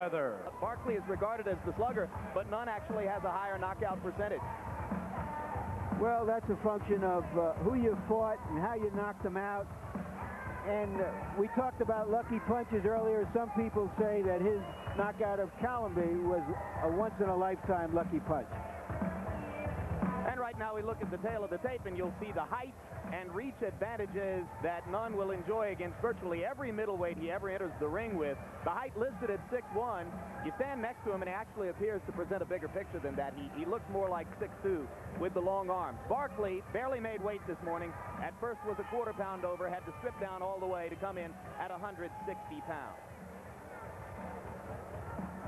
Barkley is regarded as the slugger, but Nunn actually has a higher knockout percentage. Well, that's a function of who you fought and how you knocked them out. And we talked about lucky punches earlier. Some people say that his knockout of Callumby was a once-in-a-lifetime lucky punch. And right now we look at the tail of the tape, and you'll see the height and reach advantages that Nunn will enjoy against virtually every middleweight he ever enters the ring with. The height listed at 6'1". You stand next to him, and he actually appears to present a bigger picture than that. He looks more like 6'2" with the long arms. Barkley barely made weight this morning. At first was a quarter pound over, had to strip down all the way to come in at 160 pounds.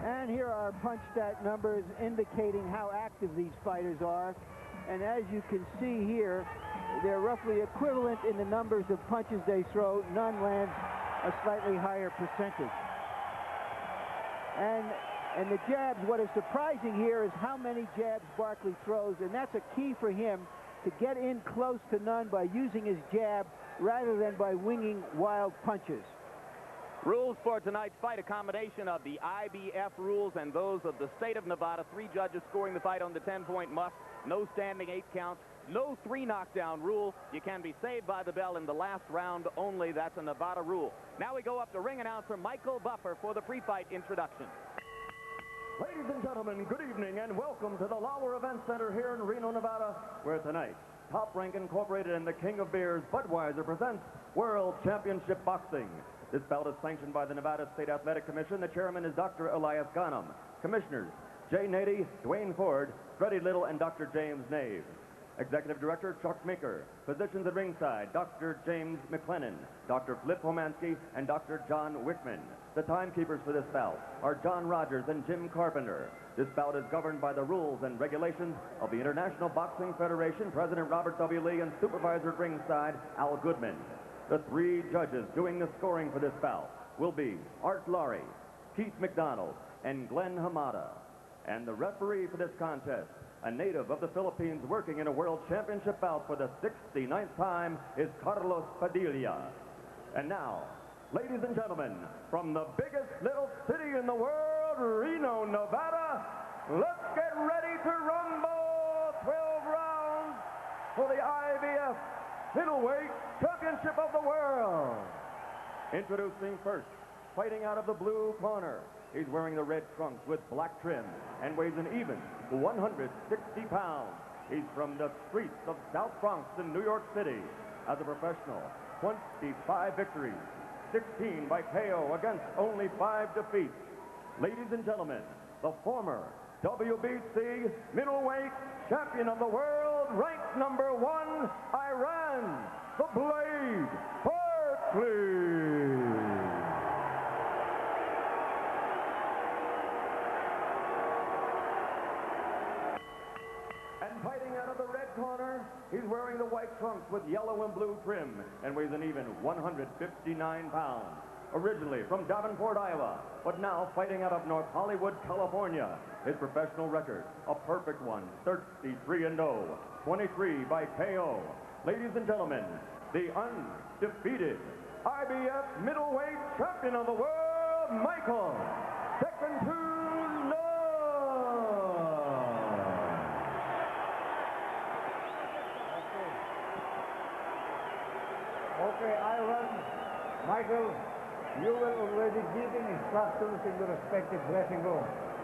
And here are punch stat numbers indicating how active these fighters are. And as you can see here, they're roughly equivalent in the numbers of punches they throw. Nunn lands a slightly higher percentage. And the jabs, what is surprising here is how many jabs Barkley throws, and that's a key for him to get in close to Nunn by using his jab rather than by winging wild punches. Rules for tonight's fight, a combination of the IBF rules and those of the state of Nevada. 3 judges scoring the fight on the 10-point must. No standing 8 counts. No 3 knockdown rule. You can be saved by the bell in the last round only. That's a Nevada rule. Now we go up to ring announcer Michael Buffer for the pre-fight introduction. Ladies and gentlemen, good evening and welcome to the Lauer Event Center here in Reno, Nevada, where tonight, Top Rank Incorporated and the King of Beers, Budweiser, presents World Championship Boxing. This bout is sanctioned by the Nevada State Athletic Commission. The chairman is Dr. Elias Ghanem. Commissioners, Jay Nady, Dwayne Ford, Freddie Little, and Dr. James Nave. Executive Director Chuck Meeker. Physicians at ringside, Dr. James McLennan, Dr. Flip Homansky, and Dr. John Wickman. The timekeepers for this bout are John Rogers and Jim Carpenter. This bout is governed by the rules and regulations of the International Boxing Federation, President Robert W. Lee, and Supervisor at ringside, Al Goodman. The 3 judges doing the scoring for this bout will be Art Laurie, Keith McDonald, and Glenn Hamada. And the referee for this contest, a native of the Philippines working in a world championship bout for the 69th time, is Carlos Padilla. And now, ladies and gentlemen, from the biggest little city in the world, Reno, Nevada, let's get ready to rumble. 12 rounds for the IBF Middleweight Championship of the World. Introducing first, fighting out of the blue corner. He's wearing the red trunks with black trim and weighs an even 160 pounds. He's from the streets of South Bronx in New York City. As a professional, 25 victories, 16 by KO against only 5 defeats. Ladies and gentlemen, the former WBC middleweight champion of the world, ranked number 1, Iran, the Blade, Barkley. And fighting out of the red corner, he's wearing the white trunks with yellow and blue trim and weighs an even 159 pounds. Originally from Davenport, Iowa, but now fighting out of North Hollywood, California. His professional record, a perfect one, 33-0, 23 by KO. Ladies and gentlemen, the undefeated IBF Middleweight Champion of the World, Michael Second to Nunn. Okay, Ivan, Michael, you will already giving instructions in the respective dressing room.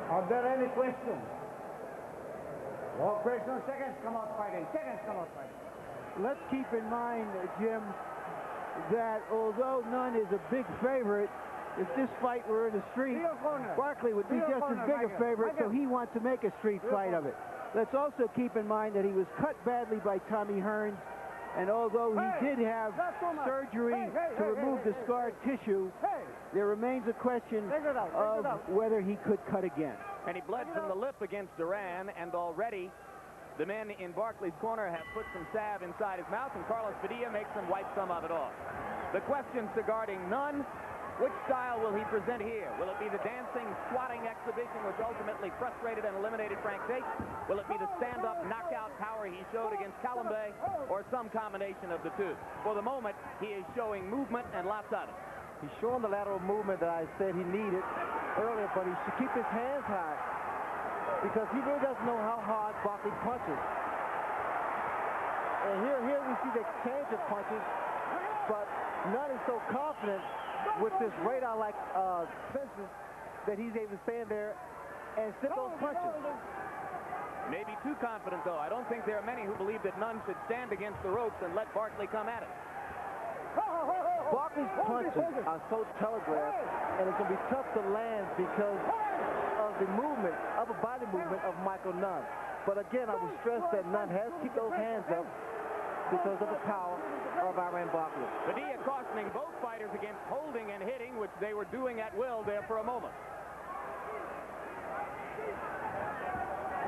Are there any questions? No questions. Seconds come out fighting. Seconds come out fighting. Let's keep in mind, Jim, that although Nunn is a big favorite, if this fight were in the street, Barkley would be just as big a favorite, so he wants to make a street fight of it. Let's also keep in mind that he was cut badly by Tommy Hearns, and although he did have surgery to remove the scar tissue, there remains a question of whether he could cut again. And he bled from the lip against Duran, and already the men in Barkley's corner have put some salve inside his mouth, and Carlos Padilla makes them wipe some of it off. The questions regarding Nunn, which style will he present here? Will it be the dancing, squatting exhibition which ultimately frustrated and eliminated Frank Tate? Will it be the stand-up knockout power he showed against Callumby, or some combination of the two? For the moment, he is showing movement and lots of it. He's showing the lateral movement that I said he needed earlier, but he should keep his hands high because he really doesn't know how hard Barkley punches. And here we see the exchange of punches, but Nunn is so confident with this radar-like fences that he's able to stand there and sit those punches. Maybe too confident, though. I don't think there are many who believe that Nunn should stand against the ropes and let Barkley come at it. Barkley's punches are so telegraphed, and it's going to be tough to land because of the movement, upper body movement of Michael Nunn. But again, I would stress that Nunn has to keep those hands up because of the power of Iran Barkley. Padilla cautioning both fighters against holding and hitting, which they were doing at will there for a moment.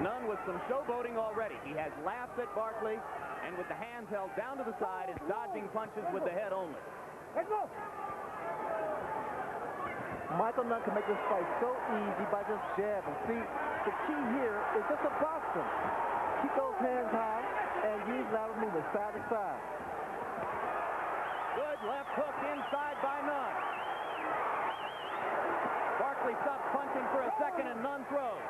Nunn with some showboating already. He has laughed at Barkley, and with the hands held down to the side, is dodging punches with the head only. Let's go! Michael Nunn can make this fight so easy by just jabbing. See, the key here is just to box him. Keep those hands high and use lateral movement side to side. Good left hook inside by Nunn. Barkley stops punching for a second, and Nunn throws.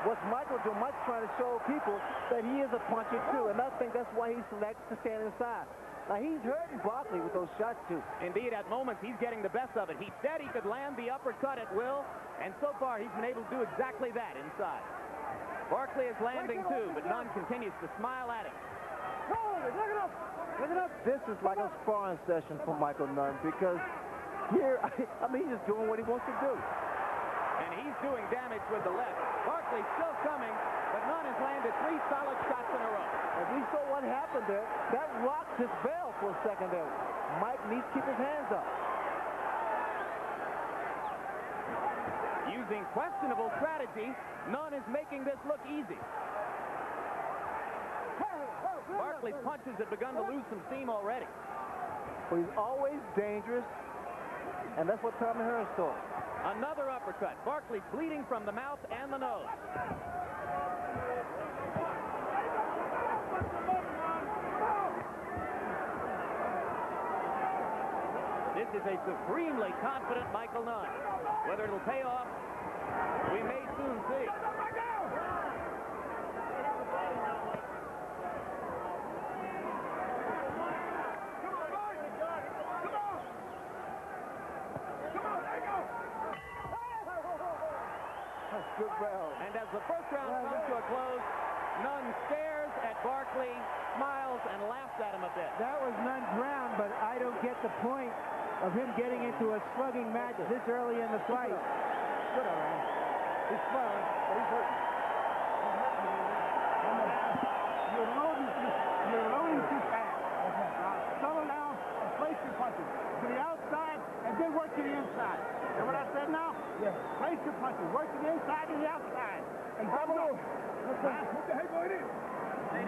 What's Michael doing? Mike's trying to show people that he is a puncher too, and I think that's why he selects to stand inside. Now he's hurting Barkley with those shots too. Indeed, at moments he's getting the best of it. He said he could land the uppercut at will, and so far he's been able to do exactly that inside. Barkley is landing too, but Nunn continues to smile at him. Look it up! Look it up! This is like a sparring session for Michael Nunn because here, I mean, he's just doing what he wants to do. And he's doing damage with the left. Barkley's still coming, but Nunn has landed 3 solid shots in a row. And we saw what happened there. That rocked his bell for a second there. Mike needs to keep his hands up. Using questionable strategy, Nunn is making this look easy. Barkley's punches have begun to lose some steam already. Well, he's always dangerous, and that's what Tommy Hearns thought. Another uppercut. Barkley bleeding from the mouth and the nose. This is a supremely confident Michael Nunn. Whether it'll pay off, we may soon see. Good round. And as the first round comes to a close, Nunn stares at Barkley, smiles, and laughs at him a bit. That was Nunn's round, but I don't get the point of him getting into a slugging match this early in the fight. Good on him. He's smiling, but he's hurting. You're loading too fast. Settle down and place your punches to the outside and then work to the inside. Hear what I said now? Yes. Place your punches. Work to the inside and the outside. And double up. What the heck going in?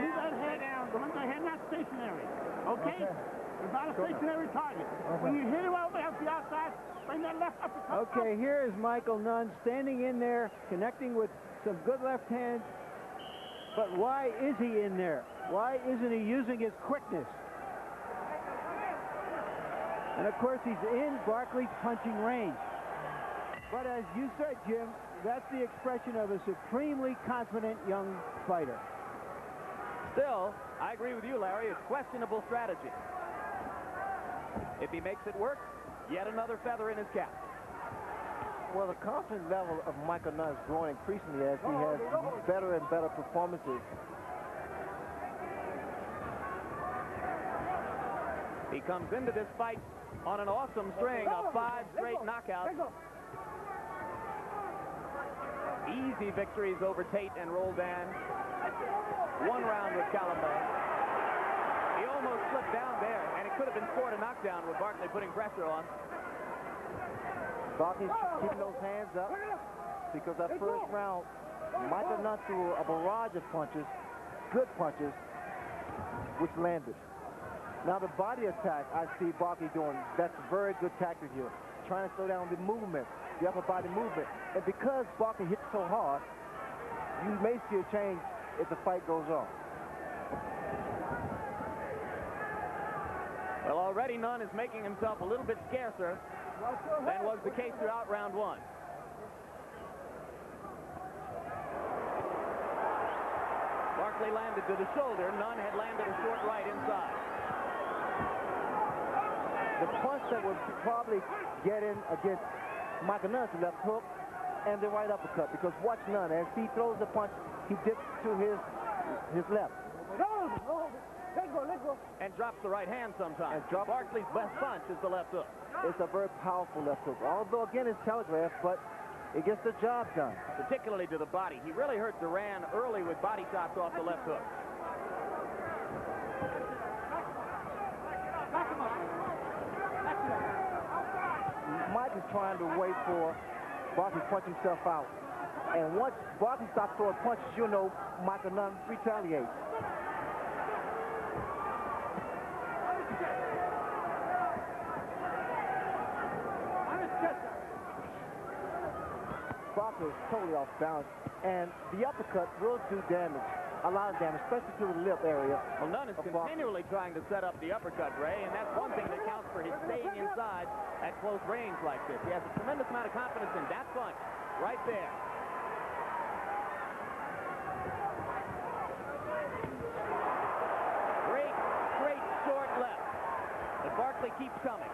Leave that head down. Don't let the head not stationary. Okay? It's not a stationary target. When you hit it over the outside, bring that left uppercut. Okay, here is Michael Nunn standing in there, connecting with some good left hands. But why is he in there? Why isn't he using his quickness? And of course, he's in Barkley's punching range. But as you said, Jim, that's the expression of a supremely confident young fighter. Still, I agree with you, Larry. It's questionable strategy. If he makes it work, yet another feather in his cap. Well, the confidence level of Michael Nunn is growing increasingly as he has better and better performances. He comes into this fight on an awesome string of 5 straight knockouts. Easy victories over Tate and Roldan. 1 round with Calamay. He almost slipped down there, and it could have been scored a knockdown with Barkley putting pressure on. Barkley's keeping those hands up because that first round, Michael Nunn threw a barrage of punches, good punches, which landed. Now the body attack I see Barkley doing, that's a very good tactic here. Trying to slow down the movement, the upper body movement. And because Barkley hits so hard, you may see a change if the fight goes on. Well, already Nunn is making himself a little bit scarcer than was the case throughout round one. Barkley landed to the shoulder. Nunn had landed a short right inside. The punch that would probably get in against Michael Nunn's left hook and the right uppercut, because watch Nunn, as he throws the punch, he dips to his left. And drops the right hand sometimes. Barkley's best punch is the left hook. It's a very powerful left hook, although again it's telegraphed, but it gets the job done. Particularly to the body. He really hurt Duran early with body shots off the left hook. Mike is trying to wait for Barkley to punch himself out. And once Barkley stops throwing punches, you know Michael Nunn retaliates. Barkley is totally off balance, and the uppercut will do damage, a lot of damage, especially to the lip area. Well, Nunn is continually trying to set up the uppercut, Ray, and that's one thing that counts for his staying inside at close range like this. He has a tremendous amount of confidence in that punch right there. Great, straight, short left. But Barkley keeps coming.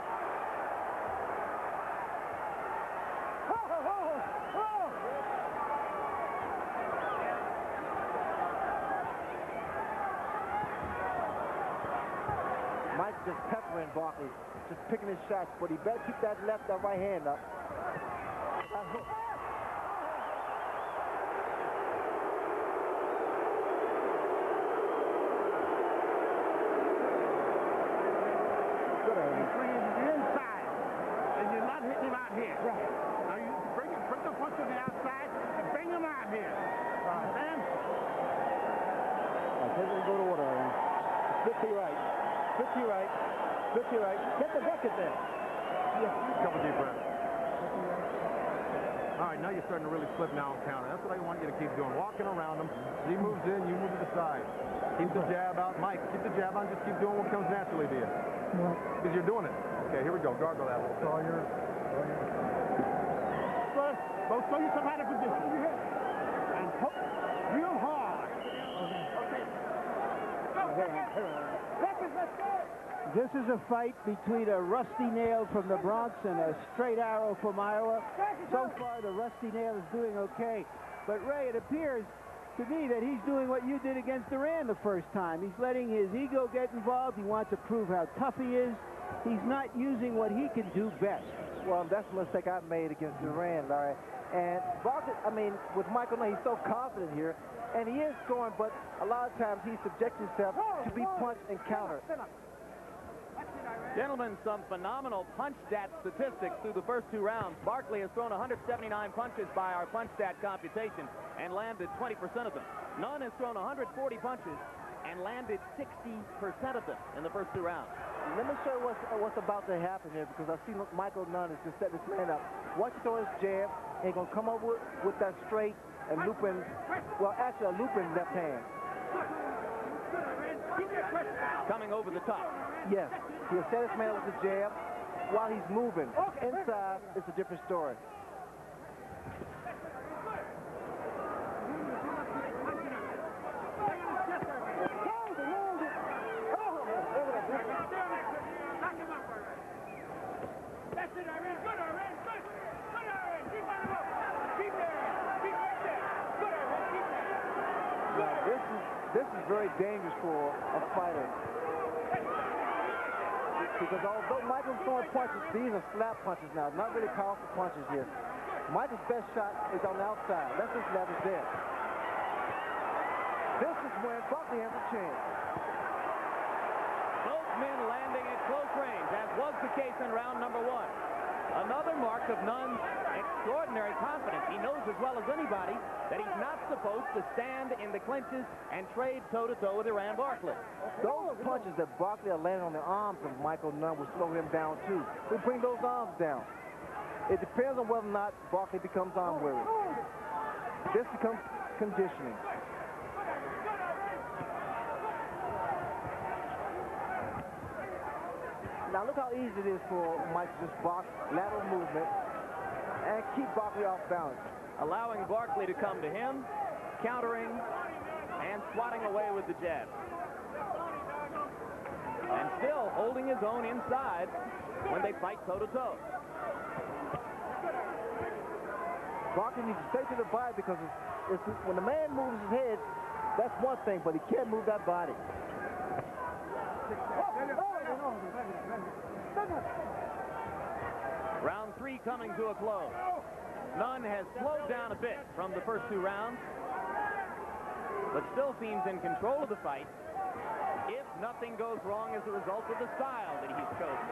Mike's just peppering Barkley, just picking his shots, but he better keep that right hand up. Good on him. You're inside, and you're not hitting him out here. Right. Now you bring the punch on the outside and bring him out here. Understand? Take him to go to water. 50 right. 50 right. 50 right. Get the bucket there. Couple deep breaths. All right, now you're starting to really slip now and counter. That's what I want you to keep doing. Walking around him. As he moves in, you move to the side. Keep the jab out. Mike, keep the jab on. Just keep doing what comes naturally to you. Because you're doing it. Okay, here we go. Gargle that a little bit. All yours. First, go show you some kind of position. And hook real hard. This is a fight between a Rusty Nail from the Bronx and a Straight Arrow from Iowa. So far, the Rusty Nail is doing okay. But, Ray, it appears to me that he's doing what you did against Duran the first time. He's letting his ego get involved. He wants to prove how tough he is. He's not using what he can do best. Well, that's the mistake I've made against Duran, Larry. And Barkley, I mean, with Michael Nunn, he's so confident here. And he is scoring, but a lot of times he subjects himself to be punched and countered. Gentlemen, some phenomenal punch stat statistics through the first two rounds. Barkley has thrown 179 punches by our punch stat computation and landed 20% of them. Nunn has thrown 140 punches and landed 60% of them in the first two rounds. Let me show you what's about to happen here, because I see Michael Nunn is just setting this man up. Watch him throw his jab, and he's going to come over with that straight and looping, well, actually a looping left hand. Coming over the top. Yes, he'll set his man with the jab while he's moving. Inside, it's a different story. This is very dangerous for a fighter. Because although Michael's throwing punches, these are slap punches now, not really powerful punches here. Michael's best shot is on the outside. That's his leverage there. This is when Barkley has a chance. Both men landing at close range, as was the case in round number one. Another mark of Nunn's extraordinary confidence. He knows as well as anybody that he's not supposed to stand in the clinches and trade toe-to-toe with Iran Barkley. Those punches that Barkley are landing on the arms of Michael Nunn will slow him down, too. He'll bring those arms down. It depends on whether or not Barkley becomes arm weary. This becomes conditioning. Now look how easy it is for Mike to just box lateral movement and keep Barkley off balance. Allowing Barkley to come to him, countering, and swatting away with the jab. And still holding his own inside when they fight toe-to-toe. Barkley needs to stay to the body because when the man moves his head, that's one thing, but he can't move that body. Round 3 coming to a close. Nunn has slowed down a bit from the first 2 rounds, but still seems in control of the fight if nothing goes wrong as a result of the style that he's chosen.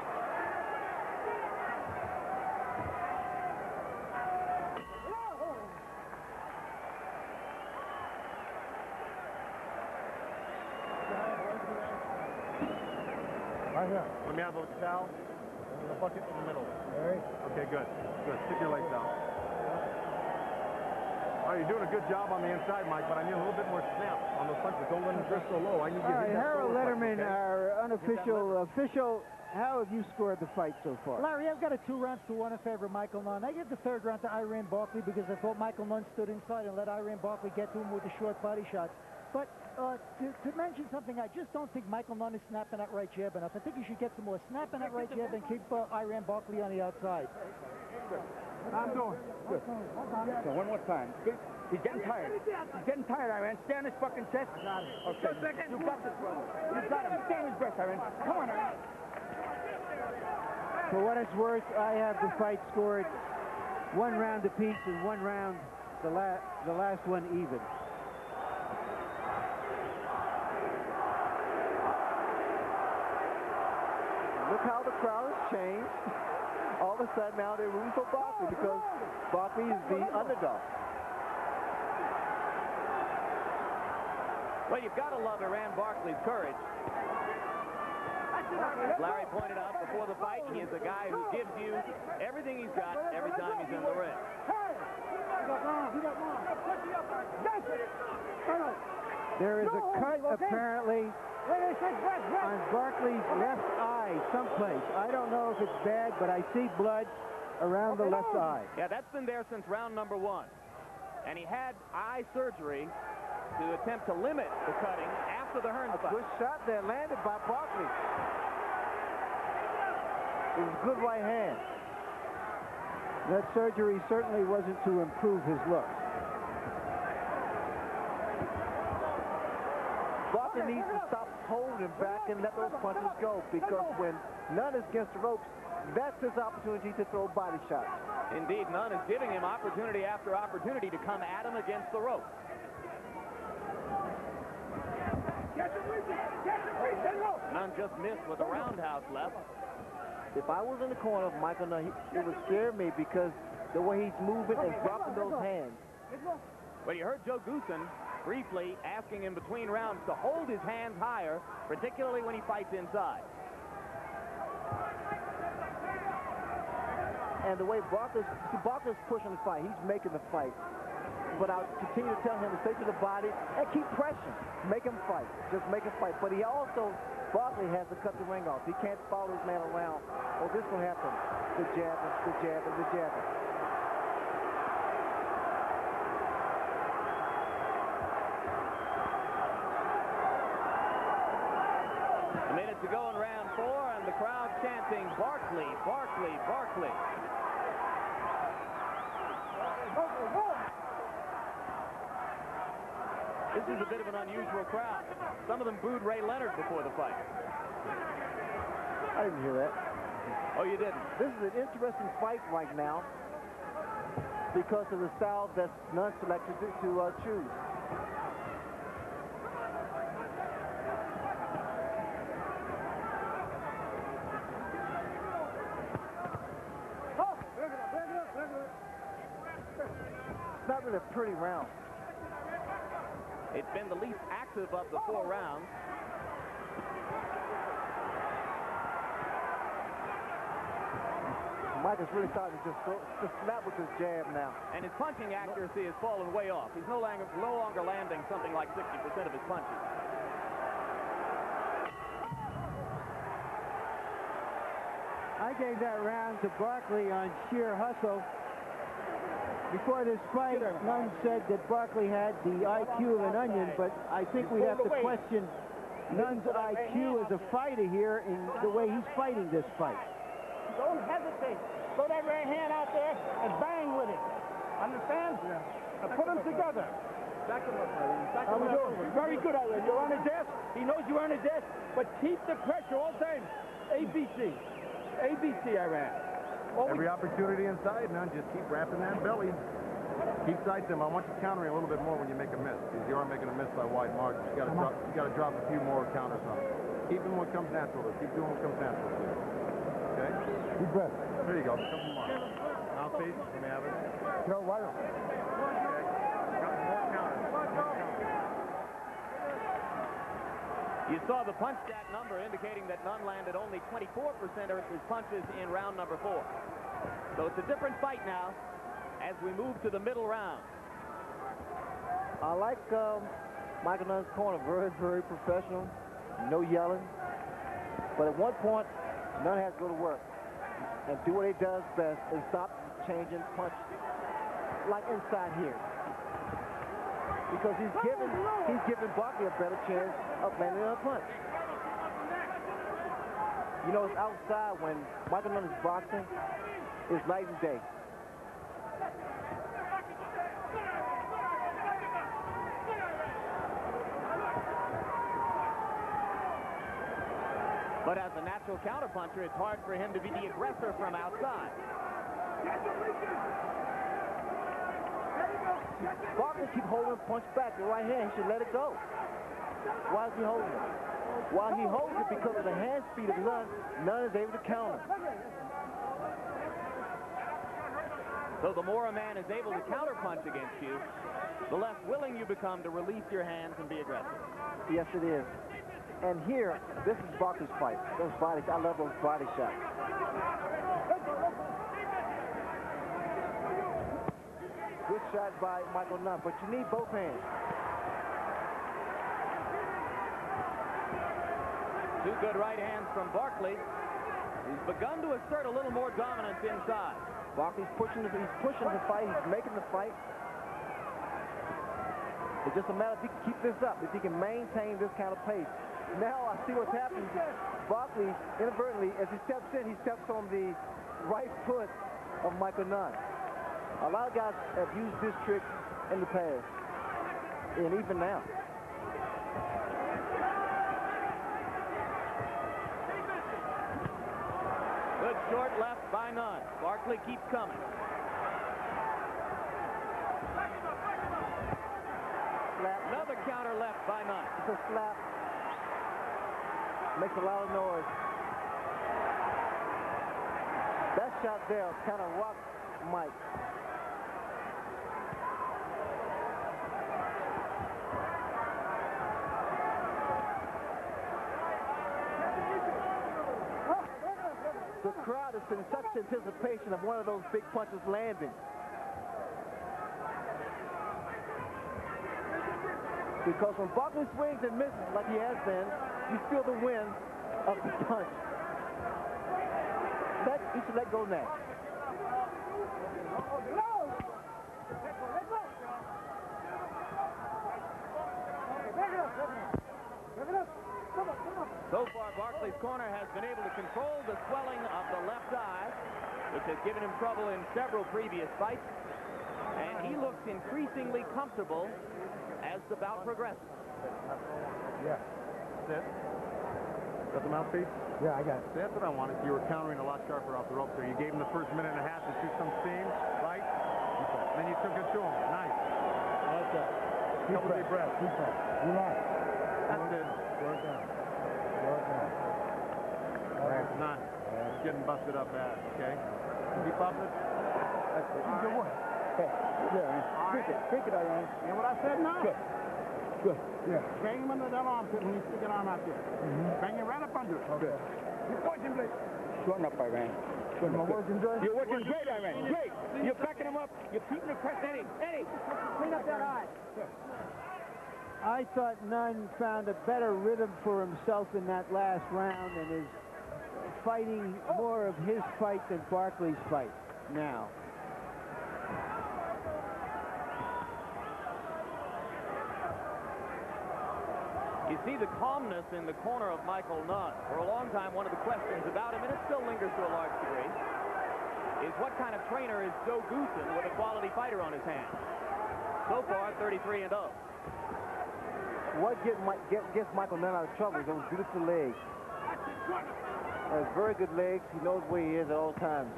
Right here. Let me have the towel and the bucket in the middle. All right. Okay, good. Good. Stick your legs out. Oh, you're doing a good job on the inside, Mike, but I need a little bit more snap on those punches. Don't let them drift so low. I need you to hit that Harold forward punch, Letterman, okay? our unofficial official. How have you scored the fight so far? Larry, I've got a 2-1 in favor of Michael Nunn. I give the 3rd round to Iran Barkley because I thought Michael Nunn stood inside and let Iran Barkley get to him with the short body shots. But to mention something, I just don't think Michael Nunn is snapping that right jab enough. I think he should get some more snapping that right jab and keep Iran Barkley on the outside. I'm doing. Good. So one more time. He's getting tired. He's getting tired, Iran. Stay on his fucking chest. Okay. You got this, brother. You got him. Stay on his breath, Iran. Come on, Iran. For what it's worth, I have the fight scored 1 round apiece and 1 round, the last one even. Look how the crowd has changed. All of a sudden now they're rooting for Barkley because Barkley is the underdog. Well, you've got to love Iran Barkley's courage. Larry pointed out before the fight, he is a guy who gives you everything he's got every time he's in the ring. There is a cut apparently on Barkley's left eye someplace. I don't know if it's bad, but I see blood around the left eye. Yeah, that's been there since round number 1. And he had eye surgery to attempt to limit the cutting after the Hearns fight. Good shot there, landed by Barkley. It was a good right hand. That surgery certainly wasn't to improve his look. Barkley needs to stop holding back and let those punches go, because when Nunn is against the ropes, that's his opportunity to throw body shots. Indeed, Nunn is giving him opportunity after opportunity to come at him against the ropes. Nunn just missed with a roundhouse left. If I was in the corner of Michael Nunn, it would scare me because the way he's moving and dropping those hands. Well, you heard Joe Goosen briefly asking him between rounds to hold his hands higher, particularly when he fights inside. And the way Barkley's pushing the fight, he's making the fight. But I'll continue to tell him to stay to the body and keep pressing. Make him fight. Just make him fight. But he also, Barkley has to cut the ring off. He can't follow his man around. Oh, this will happen. The jabbing, the jabbing, the jabbing. A minute to go in round 4, and the crowd chanting, Barkley, Barkley, Barkley. This is a bit of an unusual crowd. Some of them booed Ray Leonard before the fight. I didn't hear that. Oh, you didn't? This is an interesting fight right now because of the style that Nunn selected to choose. It's not really a pretty round. It's been the least active of the 4 rounds. Mike is really starting to just snap with his jab now. And his punching accuracy has fallen way off. He's no longer landing something like 60% of his punches. I gave that round to Barkley on sheer hustle. Before this fight, Nunn said that Barkley had the IQ of an onion, but I think we have to question Nunn's IQ as a fighter here in the way he's fighting this fight. Don't hesitate. Throw that right hand out there and bang with it. Understand? Yeah. And put them together. Back him up, Irene. Back How him we up. doing? Very good, Irene. You're on his desk. He knows you're on his desk, but keep the pressure all the time. ABC. ABC, Iran. Every opportunity inside, Nunn. Just keep wrapping that belly. Keep tight to him. I want you countering a little bit more when you make a miss, because you are making a miss by wide margins. You got to drop a few more counters on him. Keep doing what comes natural. Keep doing what comes natural. Okay? Deep breath. There you go. Couple more. Mouthpiece. Let me have it. Throw wire. Okay. Couple more counters. You saw the punch stat number indicating that Nunn landed only 24% of his punches in round number 4. So it's a different fight now as we move to the middle round. I like Michael Nunn's corner. Very, very professional. No yelling. But at one point, Nunn has to go to work and do what he does best and stop changing punch like inside here. Because he's giving Barkley a better chance of landing a punch. You know, it's outside when Michael Nunn is boxing, it's night and day. But as a natural counterpuncher, it's hard for him to be the aggressor from outside. Barkley keep holding punch back. The right hand, he should let it go. Why is he holding it? While he holds it, because of the hand speed of Nunn, Nunn is able to counter. So the more a man is able to counterpunch against you, the less willing you become to release your hands and be aggressive. Yes, it is. And here, this is Barkley's fight. Those bodies, I love those body shots. Good shot by Michael Nunn, but you need both hands. Two good right hands from Barkley. He's begun to assert a little more dominance inside. Barkley's pushing the fight. He's making the fight. It's just a matter if he can keep this up, if he can maintain this kind of pace. Now I see what's happening. Barkley, inadvertently, as he steps in, he steps on the right foot of Michael Nunn. A lot of guys have used this trick in the past, and even now. Good short left by Nunn. Barkley keeps coming. Slap. Another counter left by Nunn. It's a slap. Makes a lot of noise. That shot there kind of rocked Mike. The crowd is in such anticipation of one of those big punches landing. Because when Barkley swings and misses like he has been, you feel the wind of the punch. He should let go now. So far, Barkley's corner has been able to control the swelling of the left eye, which has given him trouble in several previous fights. And he looks increasingly comfortable as the bout progresses. Yeah. Sit. Got the mouthpiece? Yeah, I got it. That's what I wanted. You were countering a lot sharper off the ropes there. You gave him the first minute and a half to shoot some steam, right? And then you took it to him. Nice. That's it. Couple deep breaths. Deep breath. Relax. That's it. Work down. Work down. All right. None. He's getting busted up bad, okay? Keep up it. That's it. Good work. Hey, yeah, man. Drink it, Iran. You know what I said now? Good. Good. Yeah. Bang him under that armpit when you stick an arm out there. Bang it right up under it. Okay. You're pointing, Blake. Shorten up, Iran. Am I working good? You're working great, Iran. Great. You're backing him up. You're keeping the pressure. Eddie, clean up that eye. I thought Nunn found a better rhythm for himself in that last round and is fighting more of his fight than Barkley's fight now. You see the calmness in the corner of Michael Nunn. For a long time, one of the questions about him, and it still lingers to a large degree, is what kind of trainer is Joe Goosen with a quality fighter on his hands? So far, 33-0. What gets Michael Nunn out of trouble is those beautiful legs. He has very good legs. He knows where he is at all times.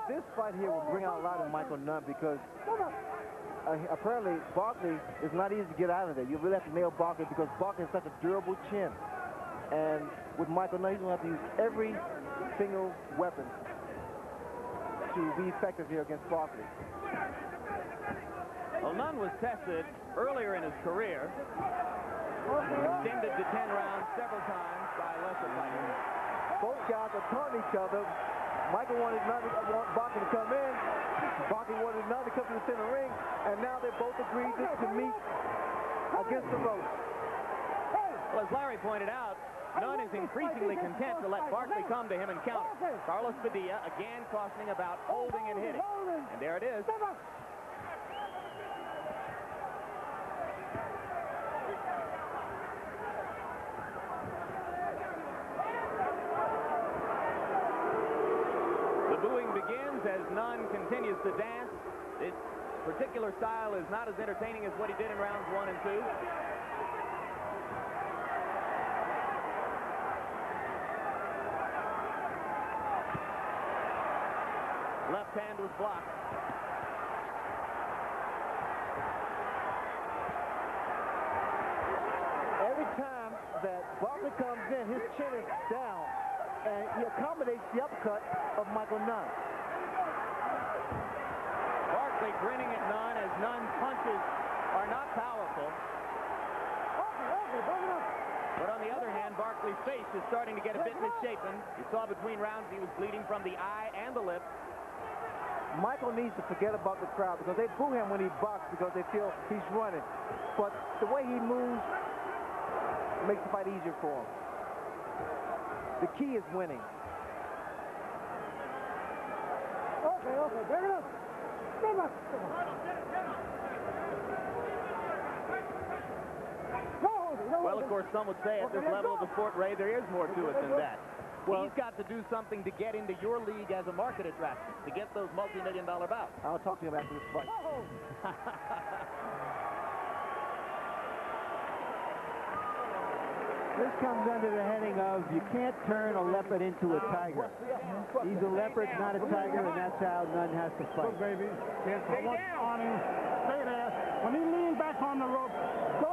This fight here will bring out a lot of Michael Nunn because apparently Barkley is not easy to get out of there. You really have to nail Barkley because Barkley has such a durable chin. And with Michael Nunn, he's going to have to use every single weapon to be effective here against Barkley. Well, Nunn was tested earlier in his career, extended to 10 rounds several times by lesser fighters. Both guys are taunting each other. Michael wanted Barkley to come in. Barkley wanted Nunn to come to the center ring. And now they both agreed to meet against the ropes. Well, as Larry pointed out, Nunn is increasingly content to let Barkley come to him and counter. Carlos Padilla again cautioning about holding and hitting. And there it is. The booing begins as Nunn continues to dance. This particular style is not as entertaining as what he did in rounds 1 and 2. Left hand was blocked. Every time that Barkley comes in, his chin is down, and he accommodates the uppercut of Michael Nunn. Barkley grinning at Nunn as Nunn's punches are not powerful. But on the other hand, Barkley's face is starting to get a bit misshapen. You saw between rounds he was bleeding from the eye and the lip. Michael needs to forget about the crowd because they boo him when he boxes because they feel he's running. But the way he moves makes the fight easier for him. The key is winning. Okay, bring it up. Well, of course, some would say at this level of the sport, Ray, there is more to it than that. Well, he's got to do something to get into your league as a market attraction, to get those multi-million-dollar bouts. I'll talk to him after this fight. This comes under the heading of you can't turn a leopard into a tiger. He's a leopard, not a tiger, and that's how Nunn has to fight. Good, baby. Can't come on him. Stay there. When he leans back on the rope, go